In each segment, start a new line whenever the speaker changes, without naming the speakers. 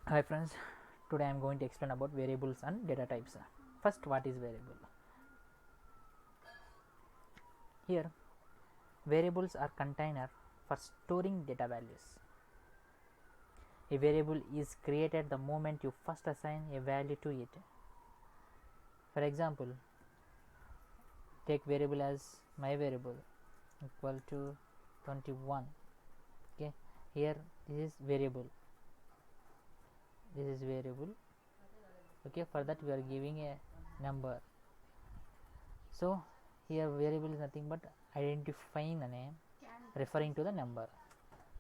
Hi friends, today I am going to explain about variables and data types. First, what is variable? Here, variables are container for storing data values. A variable is created the moment you first assign a value to it. For example, take variable as my variable equal to 21. Okay, here this is variable. This is variable. Okay, for that we are giving a number. So here variable is nothing but identifying the name referring to the number.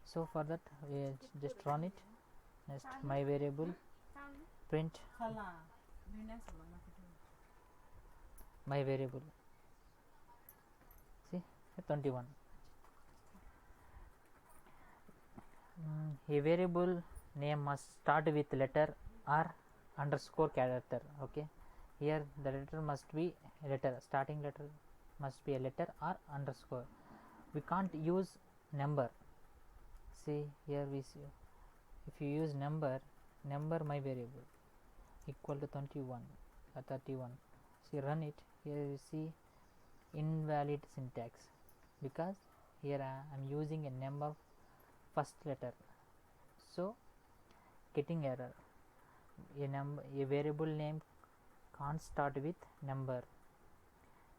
So for that we just run it. Next, my variable print my variable, see 21. A variable name must start with letter or underscore character. Okay, here the letter must be a letter, starting letter must be a letter or underscore. We can't use number. See here we see, if you use number my variable equal to 21 or 31, see run it, here you see invalid syntax because here I am using a number first letter, so getting error. A variable name can't start with number,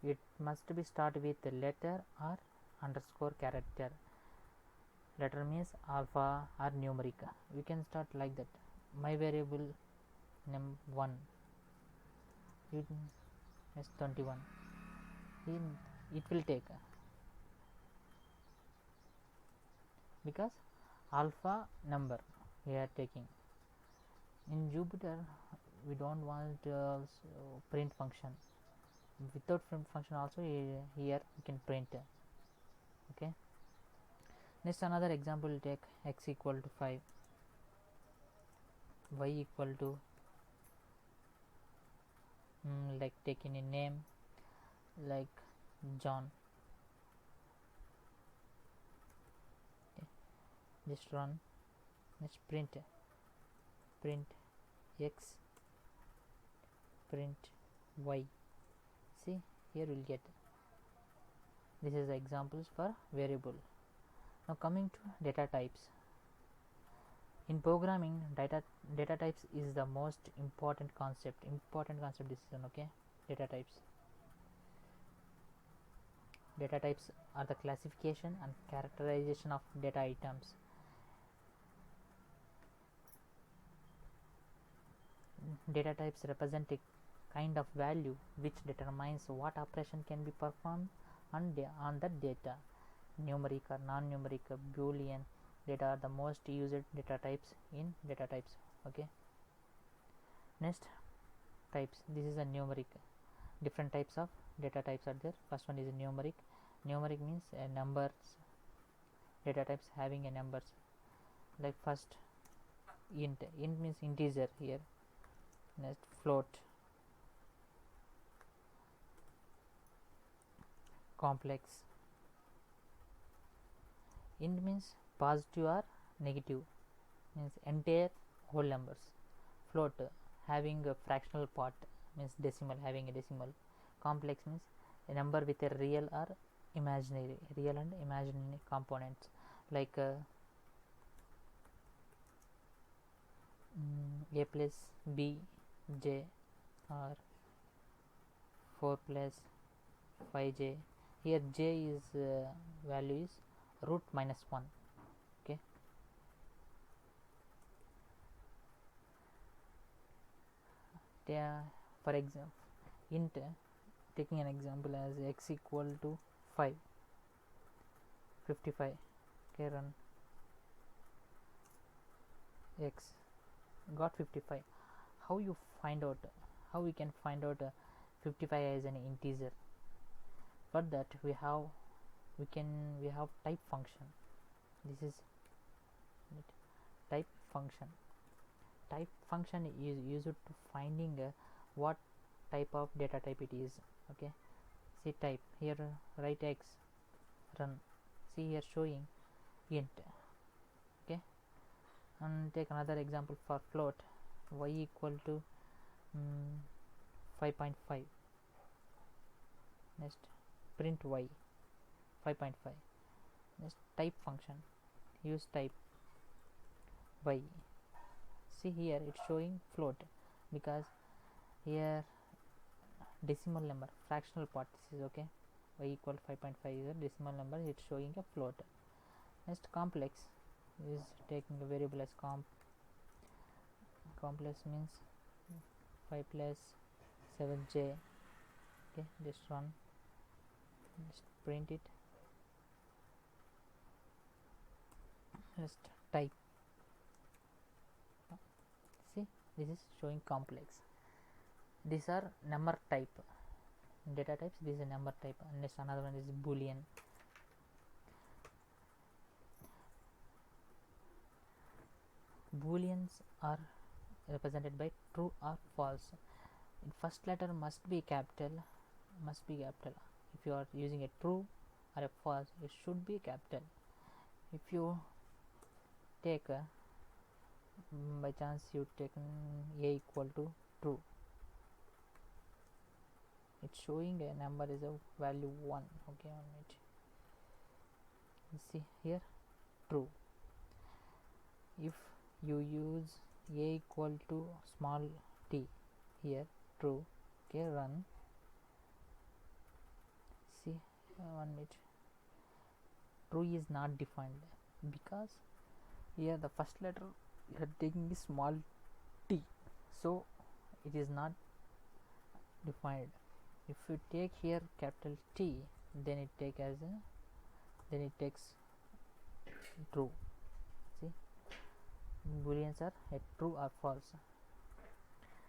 it must be start with a letter or underscore character. Letter means alpha or numeric, we can start like that. My variable num 1 is 21, it will take because alpha number we are taking. In Jupyter we don't want print function, without print function also here we can print. Okay, next another example will take x equal to 5, y equal to like taking a name like John. Okay, just run. Let's print x, print y. See here we'll get, this is the examples for variable. Now coming to data types. In programming, data types is the most important concept decision. Okay, data types are the classification and characterization of data items. Data types represent a kind of value which determines what operation can be performed on that data. Numeric or non-numeric, Boolean data are the most used data types in data types. Okay, next types, this is a numeric. Different types of data types are there. First one is numeric. Numeric means numbers, data types having a numbers, like first int means integer here. Next float, complex. Int means positive or negative, means entire whole numbers. Float having a fractional part, means decimal, having a decimal. Complex means a number with a real or imaginary, real and imaginary components, like a plus b j or 4 plus 5j. Here j is value is root minus 1. Okay, for example int, taking an example as x equal to 5, 55. Okay, run x, got 55. How you find out, how we can find out 55 as an integer? For that we have type function. This is type function. Type function is used to finding what type of data type it is. Okay, see type here, write x, run. See here showing int. Okay, And take another example for float, y equal to 5.5. Next, print y 5.5. Next, type function, use type y. See here it's showing float because here decimal number, fractional part, this is okay. Y equal 5.5 is a decimal number, it's showing a float. Next, complex is taking a variable as complex means 5 plus 7j. Okay, just run, just print it. Next, type, see this is showing complex. These are number type. In data types this is a number type. And next, another one is boolean. Booleans are represented by true or false. In first letter must be capital. If you are using a true or a false, it should be capital. If you take by chance you take a equal to true, it's showing a number is a value 1. Okay, on it, you see here true. If you use a equal to small t, here true. Okay, run, see on it, true is not defined because here the first letter you are taking is small t, so it is not defined. If you take here capital T, then it takes true. See, booleans are a true or false.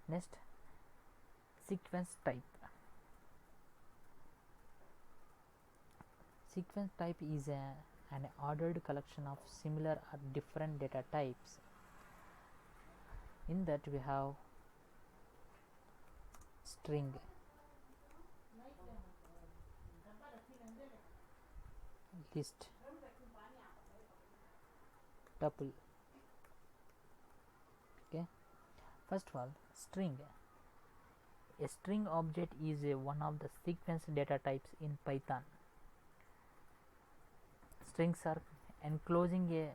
Next, sequence type. Sequence type is an ordered collection of similar or different data types. In that we have string, list, tuple. Okay, first of all, string. A string object is one of the sequence data types in Python. Strings are enclosing a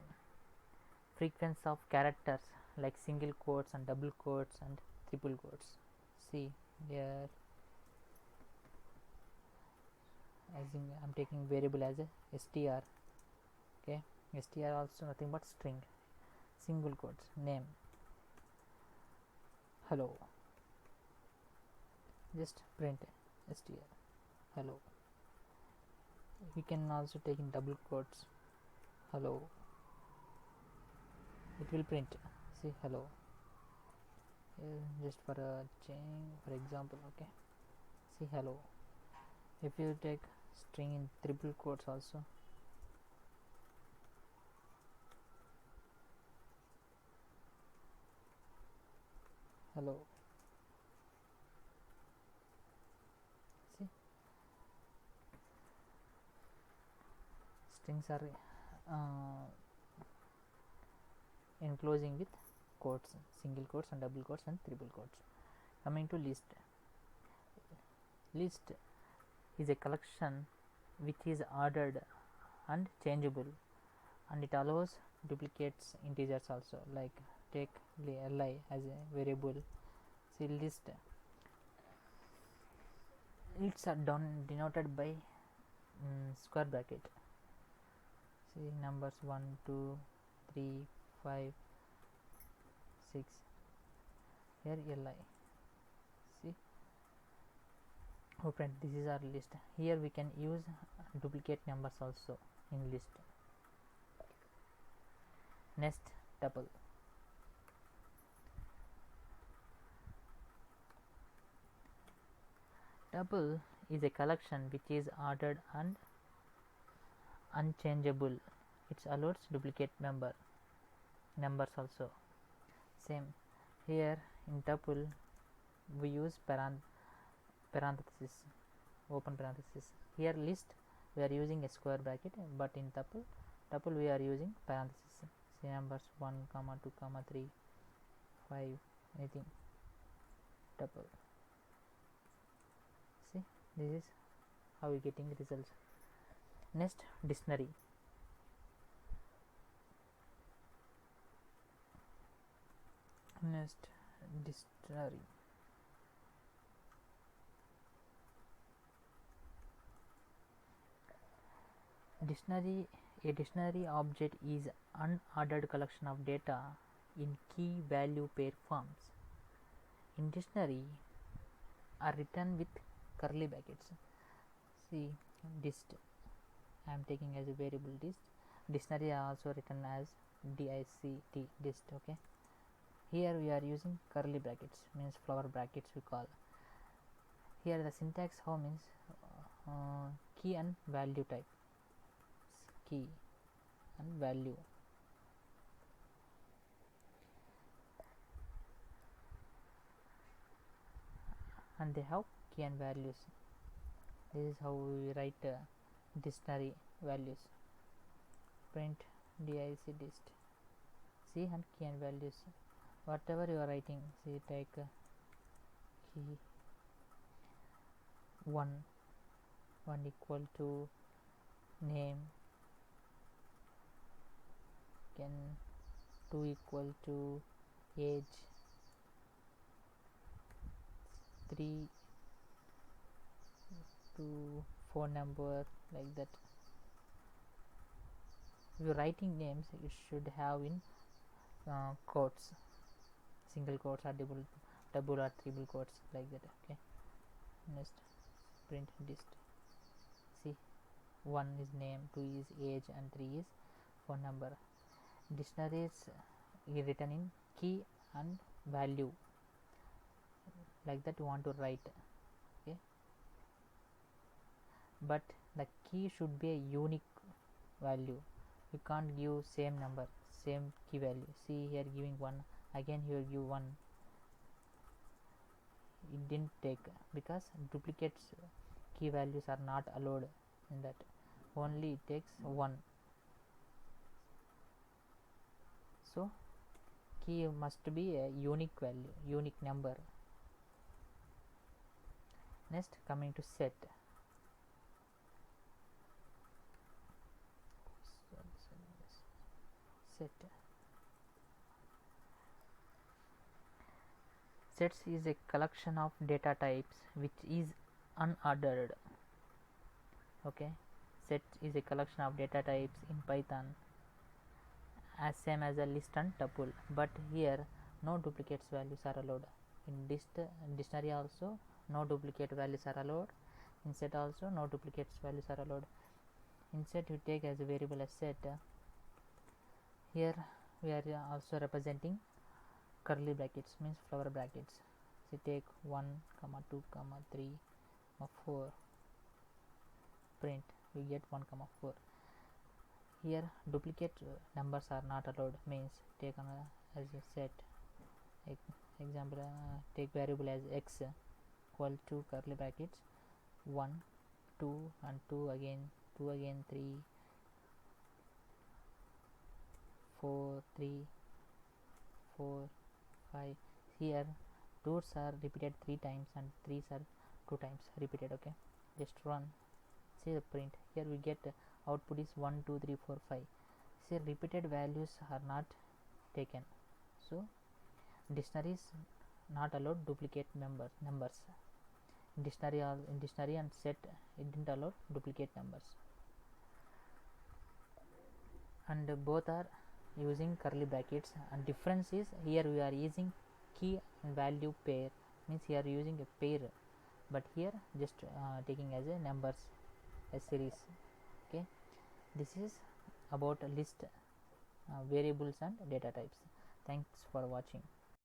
frequency of characters like single quotes and double quotes and triple quotes. See here, I'm taking variable as a str. Okay, str also nothing but string, single quotes, name, hello, just print str hello. We can also take in double quotes hello, it will print, see hello. Just for a change, for example, okay, see hello. If you take string in triple quotes also, hello, see strings are enclosing with quotes, single quotes and double quotes and triple quotes. Coming to list. List is a collection which is ordered and changeable, and it allows duplicates integers also. Like take li as a variable. See list, lists are denoted by square bracket. See numbers 1 2 3 5 6, here li. See, open, this is our list. Here we can use duplicate numbers also in list. Next, tuple. Tuple is a collection which is ordered and unchangeable. It allows duplicate numbers also. Same here in tuple we use parenthesis, open parenthesis. Here list we are using a square bracket, but in tuple we are using parenthesis. say numbers 1 comma 2 comma 3 5 anything tuple. See, this is how we getting results. Next, dictionary. Next, dictionary. Dictionary. A dictionary object is unordered collection of data in key value pair forms. In dictionary are written with curly brackets. See, dist I am taking as a variable dist. Dictionary are also written as DICT, dist. Okay, here we are using curly brackets, means flower brackets we call. Here the syntax how means key and value type, key and value. And they have key and values. This is how we write dictionary values. Print dic dist. See, and key and values. Whatever you are writing, see, take key 1 equal to name, can 2 equal to age, 3 to phone number, like that. If you are writing names, you should have in quotes, single quotes or double or triple quotes, like that. Okay, next, print dist. See, 1 is name, 2 is age, and 3 is phone number. Dictionaries is written in key and value, like that you want to write. Okay, but the key should be a unique value. You can't give same number, same key value. See, here giving 1, again here give 1. It didn't take, because duplicates key values are not allowed in that. Only it takes 1. So key must be a unique value, unique number. Next, coming to set. Sets is a collection of data types which is unordered. Okay, set is a collection of data types in Python, as same as a list and tuple, but here no duplicates values are allowed. In dictionary also no duplicate values are allowed. In set also no duplicates values are allowed. In set we take as a variable as set. Here we are also representing curly brackets, means flower brackets. So take 1 comma 2 comma 3 4, print, we get 1 comma 4. Here duplicate numbers are not allowed, means take as a set. Example, take variable as x equal to curly brackets 1 2 and 2 again 3 4 3 4 5. Here 2's are repeated 3 times and 3's are 2 times repeated. Okay, just run. See the print. Here we get output is 1 2 3 4 5. See, repeated values are not taken, so dictionaries not allowed duplicate numbers. In dictionary and set it didn't allow duplicate numbers, and both are using curly brackets. And difference is, here we are using key and value pair, means here using a pair, but here just taking as a numbers, a series. Okay, this is about a list, variables and data types. Thanks for watching.